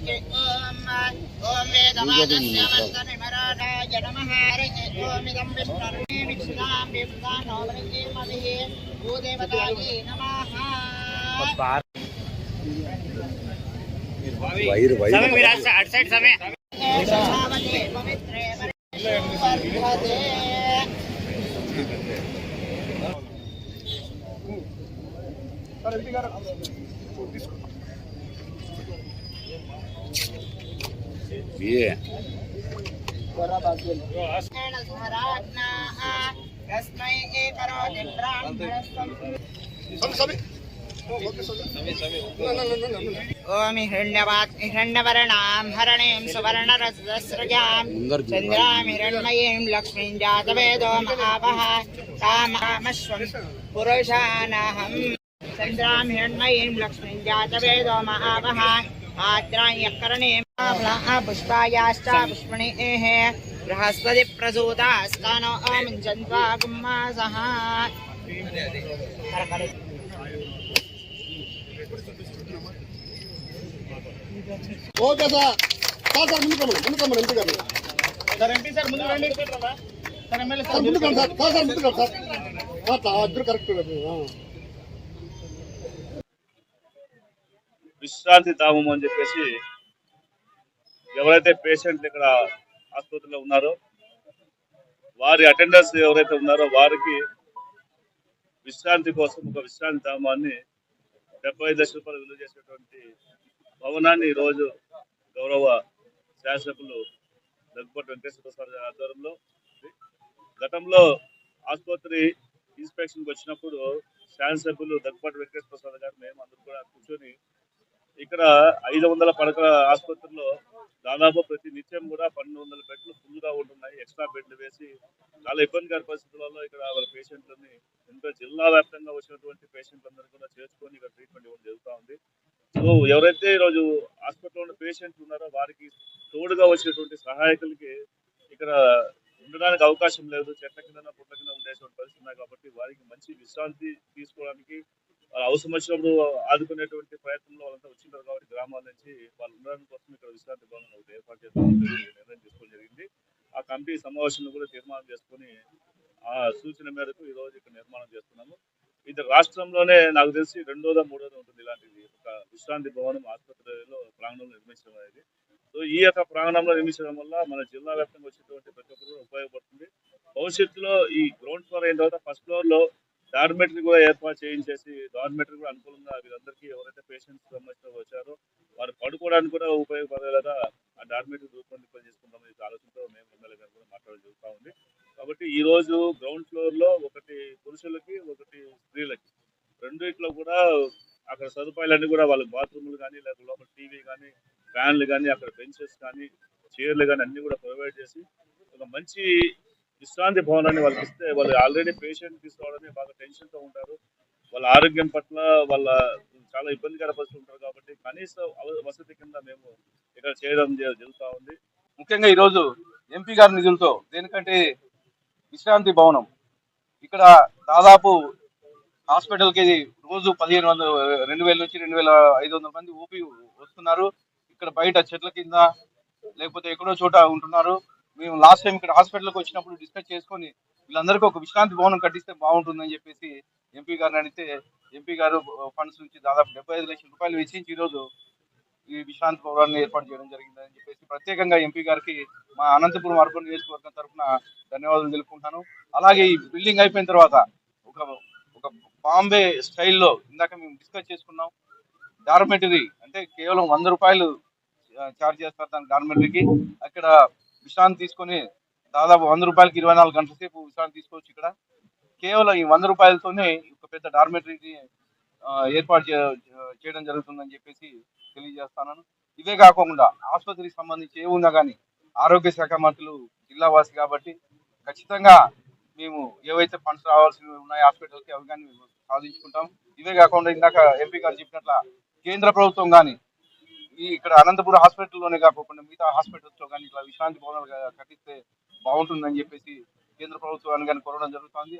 ओम वेदमानस्य वर्तनिमराडाय नमः ओम इदं विष्णुर्मे विष्णां विष्णानो वृद्धिमभिः भूदेवतायै नमः समय मेरा अट साइड समय पवित्रे वर्धते ये ओम हिरण्यवर्णां हरणीं सुवर्णरजस्रजां चन्द्रां हिरण्मयीं लक्ष्मीं जातवेदो महावः तामश्वं पुरुषानहं चन्द्रां हिरण्मयीं लक्ष्मीं जातवेदो महावः आद्रायकरणीं पुष्पायाश्च पुष्पणेः बृहस्पति प्रसूतास्तानो अमुञ्चन्त्वा गुम्मासः ఓకే సార్ సార్ సార్ ముందుకు ఎంపీ గారు సార్ ఎంపీ సార్ ముందు రండి సార్ ఎమ్మెల్యే సార్ ముందుకు సార్ సార్ ముందుకు సార్ అద్దరు కరెక్ట్ విశ్రాంతి ధామం అని చెప్పేసి ఎవరైతే పేషెంట్లు ఇక్కడ ఆసుపత్రిలో ఉన్నారో వారి అటెండర్స్ ఎవరైతే ఉన్నారో వారికి విశ్రాంతి కోసం ఒక విశ్రాంతి ధామాన్ని 75 లక్షల రూపాయలు విలువ చేసేటువంటి భవనాన్ని ఈరోజు గౌరవ శాసకులు దగ్గుపాటి వెంకటేశ్వర ప్రసాద్ ఆధ్వర్యంలో గతంలో ఆసుపత్రి ఇన్స్పెక్షన్కి వచ్చినప్పుడు శాసకులు దగ్గుపాటి వెంకటేశ్వర ప్రసాద్ గారు మేము అందరూ కూడా కూర్చొని ఇక్కడ 500 పడకల ఆసుపత్రిలో దాదాపు ప్రతి నిత్యం కూడా 1200 బెడ్లు ఫుల్గా ఉంటున్నాయి. ఎక్స్ట్రా బెడ్లు వేసి చాలా ఇబ్బందికర పరిస్థితులలో ఇక్కడ వాళ్ళ పేషెంట్లని ఎంతో జిల్లా వ్యాప్తంగా వచ్చినటువంటి పేషెంట్లందరూ కూడా చేర్చుకొని ఇక్కడ ట్రీట్మెంట్ ఇవ్వడం జరుగుతూ ఉంది. సో ఎవరైతే ఈరోజు హాస్పిటల్లో ఉన్న పేషెంట్లు ఉన్నారో వారికి తోడుగా వచ్చినటువంటి సహాయకులకి ఇక్కడ ఉండడానికి అవకాశం లేదు. చెట్ల కింద పుట్ల కింద ఉండేటువంటి పరిస్థితి ఉన్నాయి కాబట్టి వారికి మంచి విశ్రాంతి తీసుకోవడానికి అవసరం వచ్చినప్పుడు ఆదుకునేటువంటి ప్రయత్నంలో వాళ్ళంతా వచ్చింటారు కాబట్టి గ్రామాల నుంచి వాళ్ళు ఉండడానికి కోసం ఇక్కడ విశ్రాంతి భవనం ఒకటి ఏర్పాటు చేసుకోవడం నిర్ణయం తీసుకోవడం జరిగింది. ఆ కమిటీ సమావేశంలో కూడా తీర్మానం చేసుకుని ఆ సూచన మేరకు ఈరోజు ఇక్కడ నిర్మాణం చేస్తున్నాము. ఇది రాష్ట్రంలోనే నాకు తెలిసి 2వ 3వ ఉంటుంది ఇలాంటిది ఒక విశ్రాంతి భవనం ఆసుపత్రిలో ప్రాంగణంలో నిర్మించడం అనేది. సో ఈ యొక్క ప్రాంగణంలో నిర్మించడం వల్ల మన జిల్లా వ్యాప్తంగా వచ్చేటువంటి ప్రతి ఒక్కరు ఉపయోగపడుతుంది. భవిష్యత్తులో ఈ గ్రౌండ్ ఫ్లోర్ అయిన తర్వాత ఫస్ట్ ఫ్లోర్ లో డార్మెటరీ కూడా ఏర్పాటు చేయించేసి డార్మెటరీ కూడా అనుకూలంగా వీరందరికీ ఎవరైతే పేషెంట్స్ సంబంధించిన వచ్చారో వారు పడుకోవడానికి కూడా ఉపయోగపడేలాగా ఆ డార్మెటరీ రూపొందింప చేసుకుంటామని ఆలోచనతో మేము ఎమ్మెల్యే గారు కూడా మాట్లాడడం జరుగుతూ ఉంది. కాబట్టి ఈ రోజు గ్రౌండ్ ఫ్లోర్ లో ఒకటి పురుషులకి ఒకటి స్త్రీలకి రెండిట్లో కూడా అక్కడ సదుపాయాలన్నీ కూడా వాళ్ళకి బాత్రూమ్లు కానీ లేకపోతే లోపల టీవీ కానీ ఫ్యాన్లు కానీ అక్కడ బెంచెస్ కానీ చైర్లు కానీ అన్ని కూడా ప్రొవైడ్ చేసి ఒక మంచి విశ్రాంతి భవనాన్ని వాళ్ళకి ఇస్తే వాళ్ళు ఆల్రెడీ పేషెంట్ తీసుకోవడమే బాగా టెన్షన్తో ఉంటారు. వాళ్ళ ఆరోగ్యం పట్ల వాళ్ళ చాలా ఇబ్బందికర పరిస్థితులు ఉంటారు కాబట్టి కనీస వసతి కింద మేము ఇక్కడ చేయడం జరుగుతూ ఉంది. ముఖ్యంగా ఈరోజు ఎంపీ గారి నిధులతో దేనికంటే విశ్రాంతి భవనం ఇక్కడ దాదాపు హాస్పిటల్కి రోజు 2000 నుంచి 2500 మంది ఊపి వస్తున్నారు. ఇక్కడ బయట చెట్ల కింద లేకపోతే ఎక్కడో చోట ఉంటున్నారు. మేము లాస్ట్ టైం ఇక్కడ హాస్పిటల్కి వచ్చినప్పుడు డిస్కస్ చేసుకొని వీళ్ళందరికీ ఒక విశ్రాంతి భవనం కట్టిస్తే బాగుంటుందని చెప్పేసి ఎంపీ గారిని అడిగితే ఎంపీ గారు ఫండ్స్ నుంచి దాదాపు 75 లక్షల రూపాయలు వెచ్చించి ఈరోజు ఈ విశ్రాంతి భవనాన్ని ఏర్పాటు చేయడం జరిగిందని చెప్పేసి ప్రత్యేకంగా ఎంపీ గారికి మా అనంతపురం అర్బన్ నియోజకవర్గం తరఫున ధన్యవాదాలు తెలుపుకుంటాను. అలాగే ఈ బిల్డింగ్ అయిపోయిన తర్వాత ఒక బాంబే స్టైల్లో ఇందాక మేము డిస్కస్ చేసుకున్నాం. డార్మెటరీ అంటే కేవలం 100 రూపాయలు ఛార్జ్ చేస్తారు దాని డార్మెటరీకి. అక్కడ విశ్రాంతి తీసుకొని దాదాపు 100 రూపాయలకి 24 గంటల సేపు విశ్రాంతి తీసుకోవచ్చు. ఇక్కడ కేవలం ఈ 100 రూపాయలతోనే ఒక పెద్ద డార్మెటరీని ఏర్పాటు చేయడం జరుగుతుందని చెప్పేసి తెలియజేస్తాను. ఇవే కాకుండా ఆసుపత్రికి సంబంధించి ఏ ఉన్నా కానీ ఆరోగ్య శాఖ మంత్రులు జిల్లా వాసి కాబట్టి ఖచ్చితంగా మేము ఏవైతే ఫండ్స్ రావాల్సినవి ఉన్నాయో హాస్పిటల్కి అవి కానీ సాధించుకుంటాం. ఇవే కాకుండా ఇందాక ఎంపీ గారు చెప్పినట్ల కేంద్ర ప్రభుత్వం కానీ ఇక్కడ అనంతపురం హాస్పిటల్లోనే కాకుండా మిగతా హాస్పిటల్స్లో కానీ ఇట్లా విశ్రాంతి భవనాలు కట్టిస్తే బాగుంటుందని చెప్పేసి కేంద్ర ప్రభుత్వాన్ని కానీ కోరడం జరుగుతుంది.